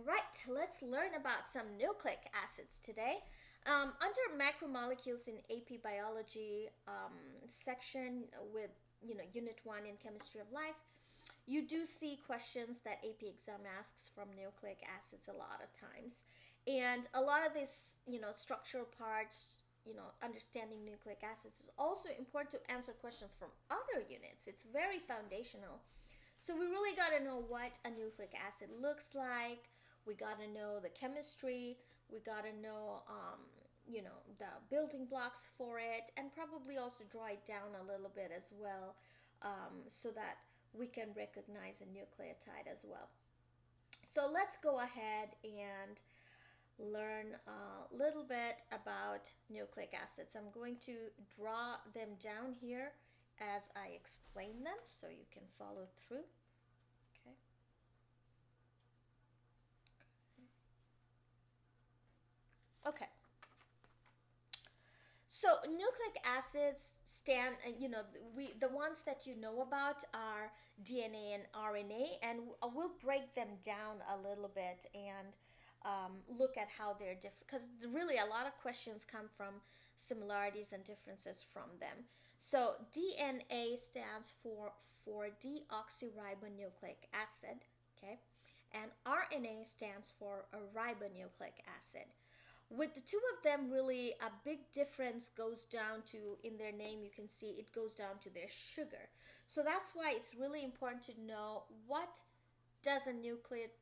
Right, let's learn about some nucleic acids today. Under macromolecules in AP biology section with unit 1 in chemistry of life, you do see questions that AP exam asks from nucleic acids a lot of times. And a lot of these, structural parts, understanding nucleic acids is also important to answer questions from other units. It's very foundational. So we really got to know what a nucleic acid looks like. We got to know the chemistry. We got to know, the building blocks for it, and probably also draw it down a little bit as well, so that we can recognize a nucleotide as well. So let's go ahead and learn a little bit about nucleic acids. I'm going to draw them down here as I explain them so you can follow through. Okay. Okay. So nucleic acids stand, the ones that you know about are DNA and RNA, and we'll break them down a little bit and look at how they're different, because really a lot of questions come from similarities and differences from them. So DNA stands for deoxyribonucleic acid, okay, and RNA stands for a ribonucleic acid. With the two of them, really a big difference goes down to, in their name you can see it goes down to their sugar. So that's why it's really important to know what does a nucleic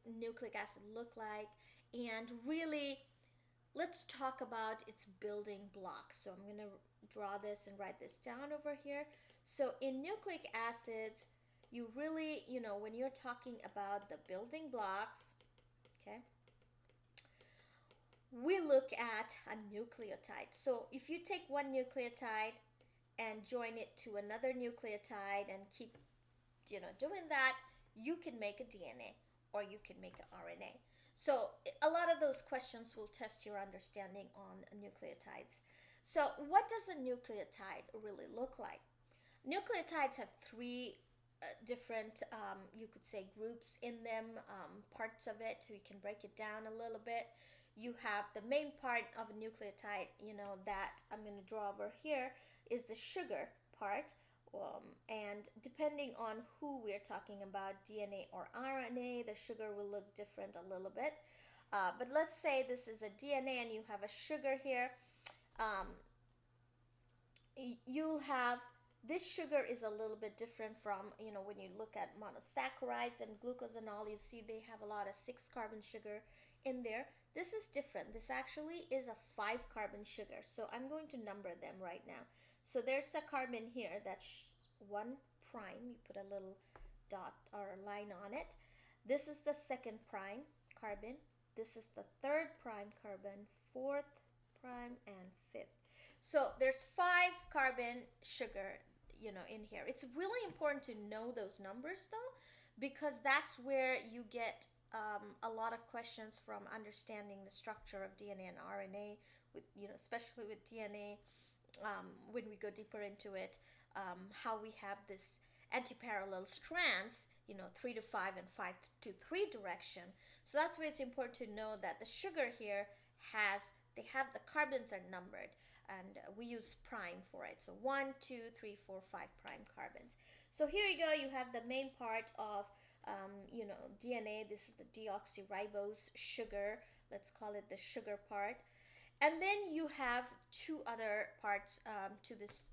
acid look like, and really let's talk about its building blocks. So I'm going to draw this and write this down over here. So in nucleic acids, you really, when you're talking about the building blocks, okay, we look at a nucleotide. So if you take one nucleotide and join it to another nucleotide and keep, doing that, you can make a DNA or you can make an RNA. So a lot of those questions will test your understanding on nucleotides. So what does a nucleotide really look like? Nucleotides have three different, you could say, groups in them, parts of it, so you can break it down a little bit. You have the main part of a nucleotide, that I'm going to draw over here is the sugar part. And depending on who we're talking about, DNA or RNA, the sugar will look different a little bit. But let's say this is a DNA and you have a sugar here. You'll have, this sugar is a little bit different from, when you look at monosaccharides and glucosanol, you see they have a lot of 6-carbon sugar in there. This is different. This actually is a 5-carbon sugar. So I'm going to number them right now. So there's a carbon here that's 1 prime. You put a little dot or line on it. This is the 2nd prime carbon. This is the 3rd prime carbon, 4th prime, and 5th. So there's 5 carbon sugar, in here. It's really important to know those numbers though, because that's where you get a lot of questions from understanding the structure of DNA and RNA, with, especially with DNA, when we go deeper into it, how we have this anti-parallel strands, 3 to 5 and 5 to 3 direction. So that's why it's important to know that the sugar here they have the carbons are numbered, and we use prime for it. So 1, 2, 3, 4, 5 prime carbons. So here you go, you have the main part of DNA. This is the deoxyribose sugar. Let's call it the sugar part. And then you have 2 other parts to this,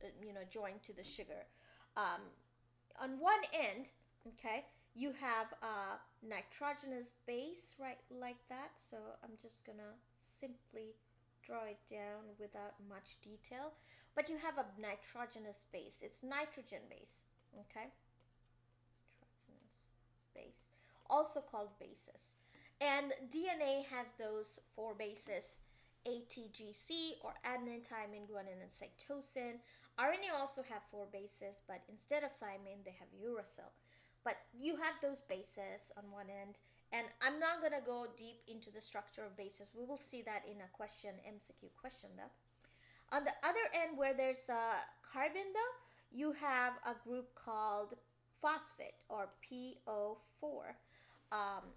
joined to the sugar. On one end, okay, you have a nitrogenous base, right, like that. So I'm just gonna simply draw it down without much detail. But you have a nitrogenous base. It's nitrogen base, okay? Nitrogenous base, also called bases. And DNA has those 4 bases: ATGC, or adenine, thymine, guanine, and cytosine. RNA also have 4 bases, but instead of thymine, they have uracil. But you have those bases on one end, and I'm not going to go deep into the structure of bases. We will see that in a question, MCQ question though. On the other end, where there's a carbon though, you have a group called phosphate, or PO4.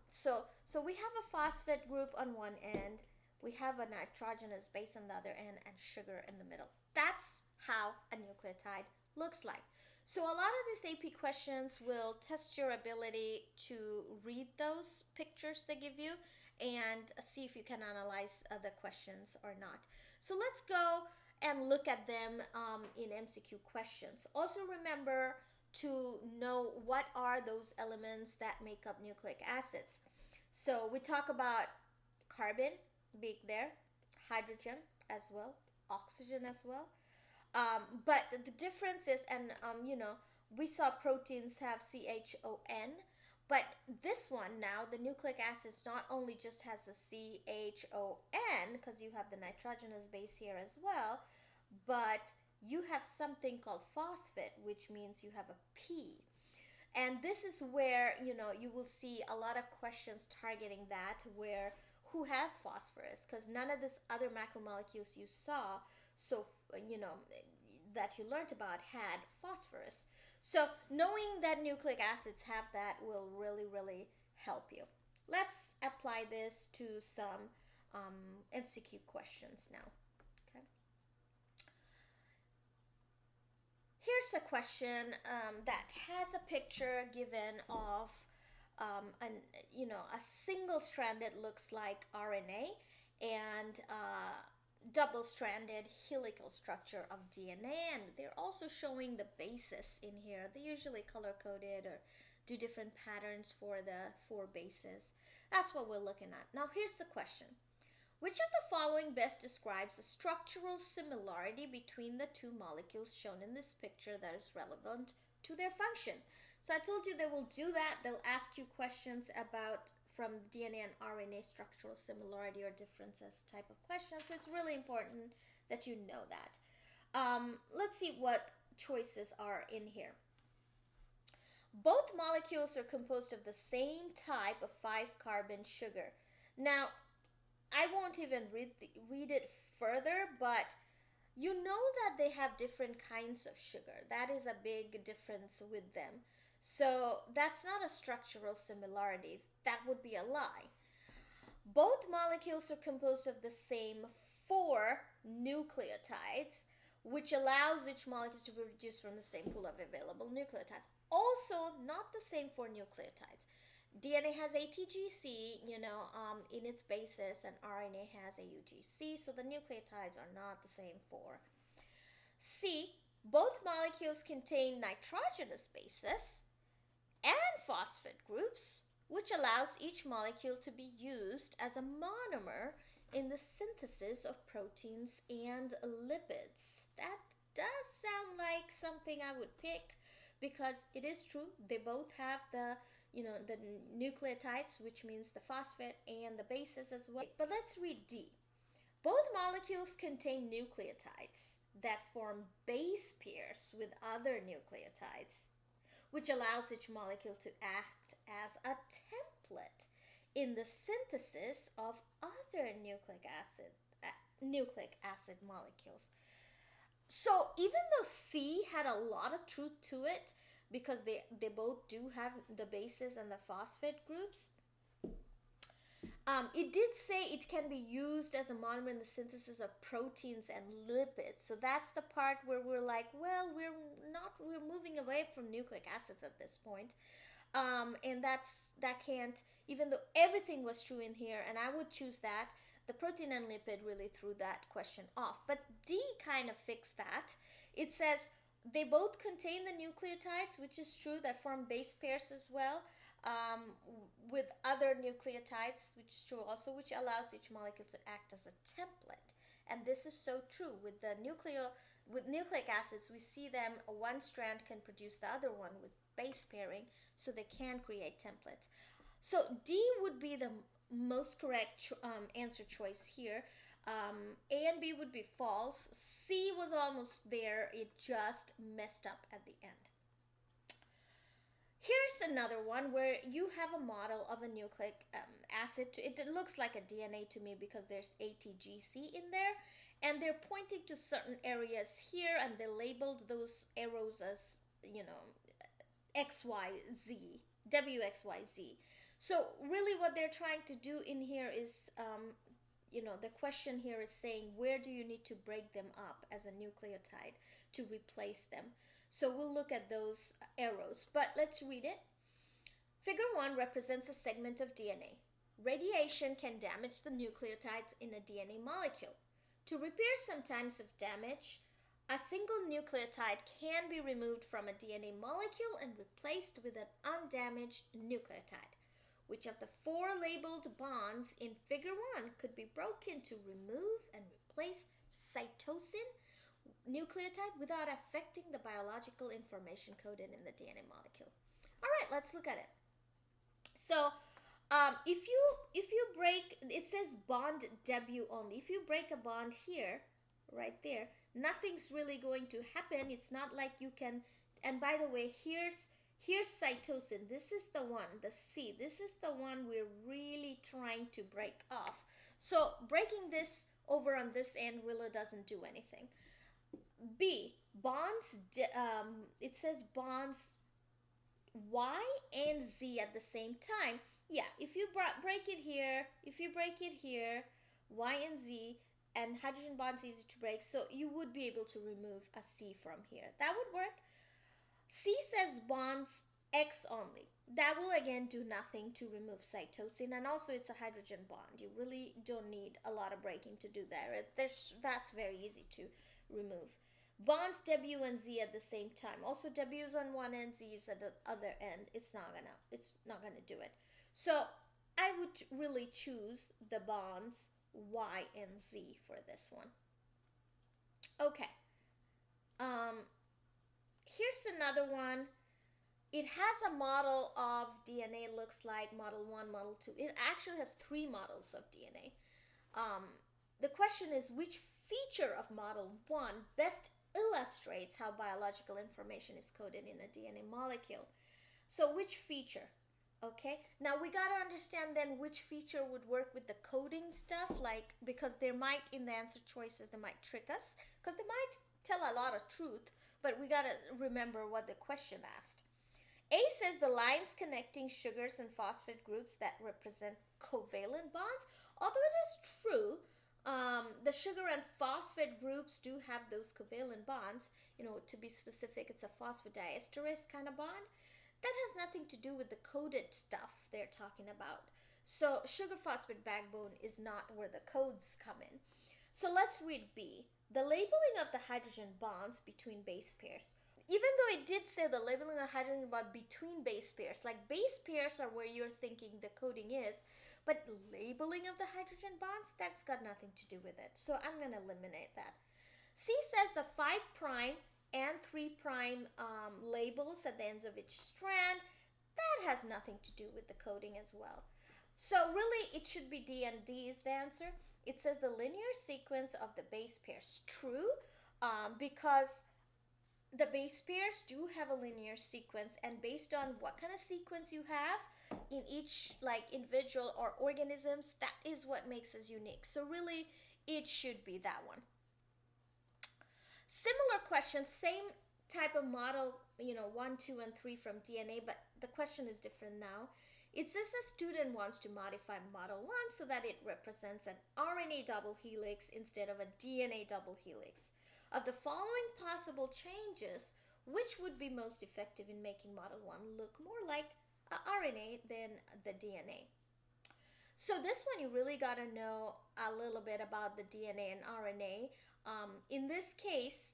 So we have a phosphate group on one end, we have a nitrogenous base on the other end, and sugar in the middle. That's how a nucleotide looks like. So a lot of these AP questions will test your ability to read those pictures they give you and see if you can analyze the questions or not. So let's go and look at them in MCQ questions. Also remember to know what are those elements that make up nucleic acids. So we talk about carbon, big there, hydrogen as well, oxygen as well. But the difference is, and we saw proteins have CHON, but this one now, the nucleic acids, not only just has a CHON, because you have the nitrogenous base here as well, but you have something called phosphate, which means you have a P. And this is where, you will see a lot of questions targeting that, where who has phosphorus, because none of these other macromolecules you saw, so, that you learned about had phosphorus. So knowing that nucleic acids have that will really, really help you. Let's apply this to some MCQ questions now. Okay. Here's a question that has a picture given of a single-stranded, looks like RNA, and double-stranded helical structure of DNA, and they're also showing the bases in here. They usually color-coded or do different patterns for the 4 bases. That's what we're looking at. Now here's the question. Which of the following best describes the structural similarity between the 2 molecules shown in this picture that is relevant to their function? So I told you they will do that. They'll ask you questions about from DNA and RNA structural similarity or differences type of questions. So it's really important that you know that. Let's see what choices are in here. Both molecules are composed of the same type of 5-carbon sugar. Now, I won't even read it further, but you know that they have different kinds of sugar. That is a big difference with them. So that's not a structural similarity. That would be a lie. Both molecules are composed of the same 4 nucleotides, which allows each molecule to be produced from the same pool of available nucleotides. Also, not the same 4 nucleotides. DNA has ATGC, in its basis, and RNA has AUGC, so the nucleotides are not the same 4. C, both molecules contain nitrogenous bases and phosphate groups, which allows each molecule to be used as a monomer in the synthesis of proteins and lipids. That does sound like something I would pick, because it is true, they both have the nucleotides, which means the phosphate, and the bases as well. But let's read D. Both molecules contain nucleotides that form base pairs with other nucleotides, which allows each molecule to act as a template in the synthesis of other nucleic acid molecules. So even though C had a lot of truth to it, because they both do have the bases and the phosphate groups, it did say it can be used as a monomer in the synthesis of proteins and lipids. So that's the part where we're like, well, we're moving away from nucleic acids at this point. And that can't, even though everything was true in here, and I would choose that, the protein and lipid really threw that question off. But D kind of fixed that. It says they both contain the nucleotides, which is true, that form base pairs as well, with other nucleotides, which is true also, which allows each molecule to act as a template. And this is so true. With nucleic acids, we see them, one strand can produce the other one with base pairing, so they can create templates. So D would be the most correct answer choice here. A and B would be false. C was almost there. It just messed up at the end. Here's another one where you have a model of a nucleic acid. It looks like a DNA to me because there's ATGC in there. And they're pointing to certain areas here, and they labeled those arrows as, XYZ, WXYZ. So really what they're trying to do in here is, the question here is saying, where do you need to break them up as a nucleotide to replace them? So we'll look at those arrows, but let's read it. Figure 1 represents a segment of DNA. Radiation can damage the nucleotides in a DNA molecule. To repair some types of damage, a single nucleotide can be removed from a DNA molecule and replaced with an undamaged nucleotide. Which of the 4 labeled bonds in figure 1 could be broken to remove and replace cytosine nucleotide without affecting the biological information coded in the DNA molecule? All right, let's look at it. So if you break, it says bond W only. If you break a bond here, right there, nothing's really going to happen. It's not like you can. And by the way, here's cytosine. This is the one, the C. This is the one we're really trying to break off. So breaking this over on this end really doesn't do anything. B, bonds, it says bonds Y and Z at the same time. Yeah, if you break it here, Y and Z, and hydrogen bonds easy to break, so you would be able to remove a C from here. That would work. C says bonds X only. That will again do nothing to remove cytosine, and also it's a hydrogen bond. You really don't need a lot of breaking to do that. That's very easy to remove. Bonds W and Z at the same time. Also W is on one end, Z is at the other end. It's not gonna do it. So I would really choose the bonds Y and Z for this one. Okay. Here's another one. It has a model of DNA, looks like model 1, model 2. It actually has 3 models of DNA. The question is, which feature of model 1 best illustrates how biological information is coded in a DNA molecule? So which feature? Okay, now we got to understand then which feature would work with the coding stuff, like, because there might, in the answer choices, they might trick us, because they might tell a lot of truth, but we got to remember what the question asked. A says the lines connecting sugars and phosphate groups that represent covalent bonds. Although it is true, the sugar and phosphate groups do have those covalent bonds. To be specific, it's a phosphodiesterase kind of bond. That has nothing to do with the coded stuff they're talking about. So sugar phosphate backbone is not where the codes come in. So let's read B. The labeling of the hydrogen bonds between base pairs. Even though it did say the labeling of hydrogen bond between base pairs, like base pairs are where you're thinking the coding is, but labeling of the hydrogen bonds, that's got nothing to do with it. So I'm going to eliminate that. C says the 5' and 3' labels at the ends of each strand, that has nothing to do with the coding as well. So really it should be D, and D is the answer. It says the linear sequence of the base pairs. True, because the base pairs do have a linear sequence, and based on what kind of sequence you have in each individual or organisms, that is what makes us unique. So really it should be that one. Similar question, same type of model, 1, 2, and 3 from DNA, but the question is different now. It says a student wants to modify model 1 so that it represents an RNA double helix instead of a DNA double helix. Of the following possible changes, which would be most effective in making model 1 look more like a RNA than the DNA? So this one, you really got to know a little bit about the DNA and RNA. In this case,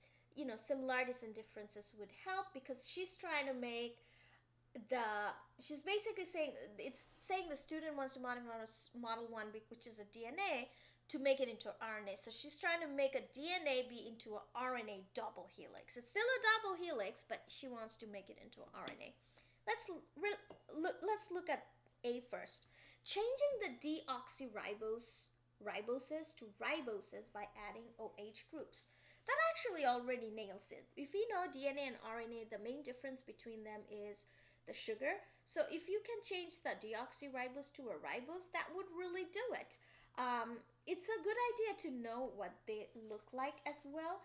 similarities and differences would help, because she's trying to make she's basically saying, it's saying the student wants to modify model 1, which is a DNA, to make it into RNA. So she's trying to make a DNA be into an RNA double helix. It's still a double helix, but she wants to make it into an RNA. Let's look at A first. Changing the deoxyriboses to riboses by adding OH groups. That actually already nails it. If you know DNA and RNA, the main difference between them is the sugar. So if you can change the deoxyribose to a ribose, that would really do it. It's a good idea to know what they look like as well.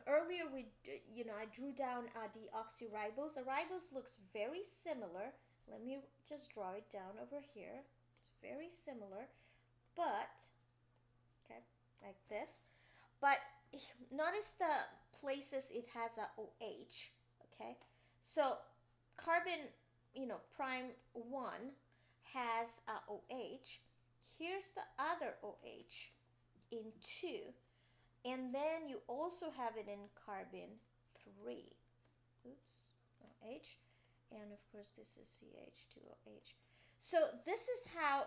Earlier I drew down a deoxyribose. A ribose looks very similar Let me just draw it down over here. It's very similar, but, okay, like this. But notice the places it has a OH, okay? So carbon, prime 1 has a OH. Here's the other OH in 2. And then you also have it in carbon 3. Oops, OH. And of course this is CH2OH. So this is how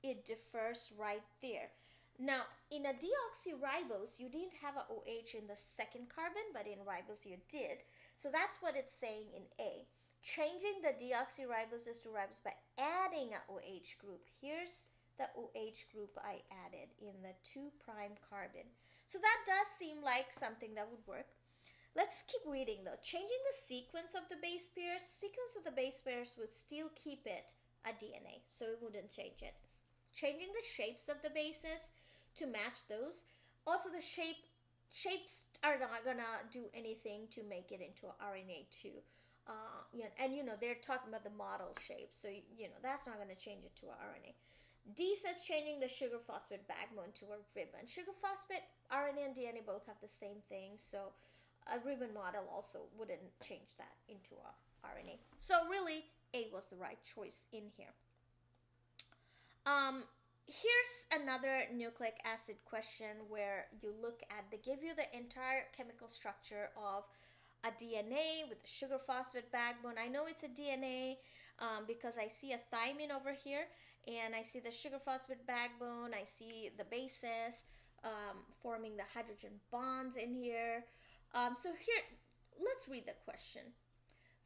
it differs right there. Now, in a deoxyribose, you didn't have a OH in the second carbon, but in ribose you did. So that's what it's saying in A. Changing the deoxyriboses to ribose by adding a OH group. Here's the OH group I added in the 2' carbon. So that does seem like something that would work. Let's keep reading though. Changing the sequence of the base pairs would still keep it a DNA, so it wouldn't change it. Changing the shapes of the bases to match those. Also, the shapes are not gonna do anything to make it into RNA too. And they're talking about the model shape, so that's not gonna change it to a RNA. D says changing the sugar phosphate backbone to a ribbon. Sugar phosphate, RNA and DNA both have the same thing, so a ribbon model also wouldn't change that into a RNA. So really, A was the right choice in here. Here's another nucleic acid question where you look at, they give you the entire chemical structure of a DNA with a sugar phosphate backbone. I know it's a DNA because I see a thymine over here, and I see the sugar phosphate backbone. I see the bases forming the hydrogen bonds in here. So here, let's read the question.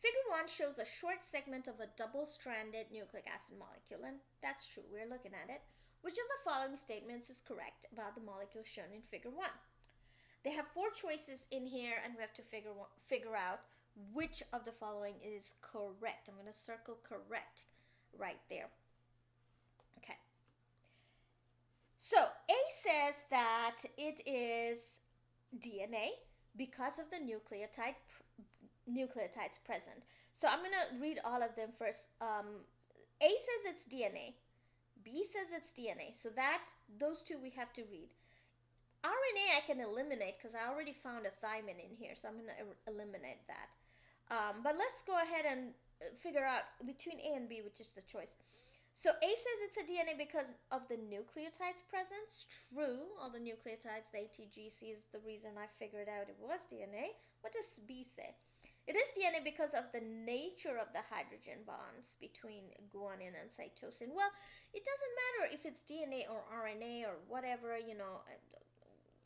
Figure 1 shows a short segment of a double-stranded nucleic acid molecule, and that's true, we're looking at it. Which of the following statements is correct about the molecule shown in figure 1? They have 4 choices in here, and we have to figure out which of the following is correct. I'm going to circle correct right there. Okay. So A says that it is DNA because of the nucleotides present. So I'm going to read all of them first. A says it's DNA. B says it's DNA. So those two we have to read. RNA I can eliminate because I already found a thymine in here. So I'm going to eliminate that. But let's go ahead and figure out between A and B, which is the choice. So A says it's a DNA because of the nucleotides presence. True, all the nucleotides, the ATGC is the reason I figured out it was DNA. What does B say? It is DNA because of the nature of the hydrogen bonds between guanine and cytosine. Well, it doesn't matter if it's DNA or RNA or whatever,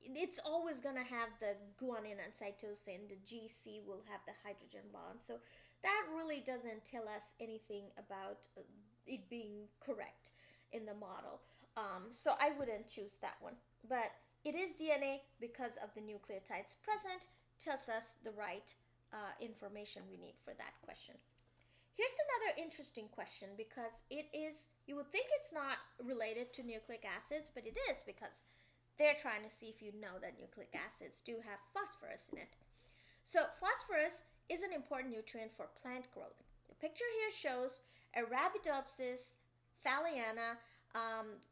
it's always going to have the guanine and cytosine. The GC will have the hydrogen bond. So that really doesn't tell us anything about it being correct in the model. So I wouldn't choose that one. But it is DNA because of the nucleotides present, tells us the right information we need for that question. Here's another interesting question because you would think it's not related to nucleic acids, but it is because they're trying to see if you know that nucleic acids do have phosphorus in it. So phosphorus is an important nutrient for plant growth. The picture here shows Arabidopsis thaliana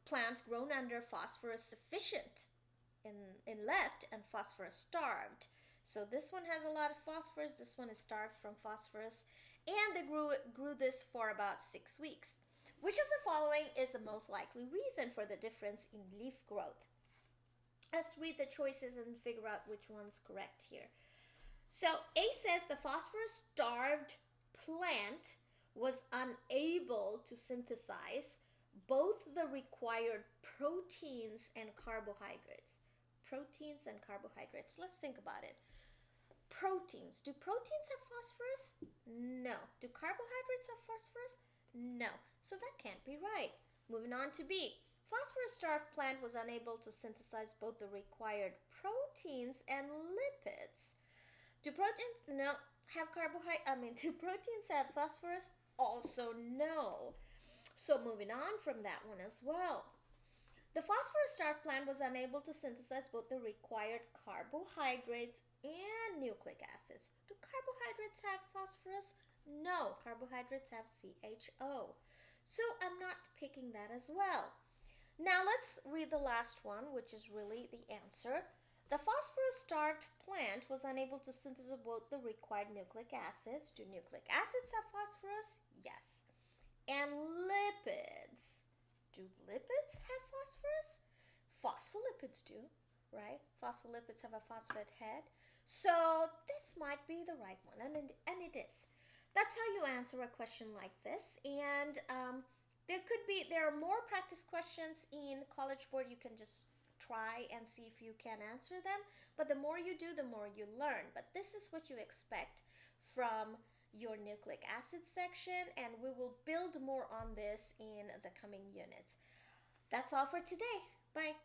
plant grown under phosphorus sufficient in left and phosphorus starved. So this one has a lot of phosphorus, this one is starved from phosphorus, and they grew this for about 6 weeks. Which of the following is the most likely reason for the difference in leaf growth? Let's read the choices and figure out which one's correct here. So A says the phosphorus-starved plant was unable to synthesize both the required proteins and carbohydrates. Proteins and carbohydrates. Let's think about it. Proteins. Do proteins have phosphorus? No. Do carbohydrates have phosphorus? No. So that can't be right. Moving on to B. Phosphorus-starved plant was unable to synthesize both the required proteins and lipids. Do proteins do proteins have phosphorus? Also no. So moving on from that one as well. The phosphorus-starved plant was unable to synthesize both the required carbohydrates and nucleic acids. Do carbohydrates have phosphorus? No, carbohydrates have CHO. So I'm not picking that as well. Now let's read the last one, which is really the answer. The phosphorus-starved plant was unable to synthesize both the required nucleic acids. Do nucleic acids have phosphorus? Yes. And lipids. Do lipids have phosphorus? Phospholipids do, right? Phospholipids have a phosphate head. So this might be the right one, and it is. That's how you answer a question like this. And there are more practice questions in College Board. You can just try and see if you can answer them. But the more you do, the more you learn. But this is what you expect from your nucleic acid section, and we will build more on this in the coming units. That's all for today. Bye.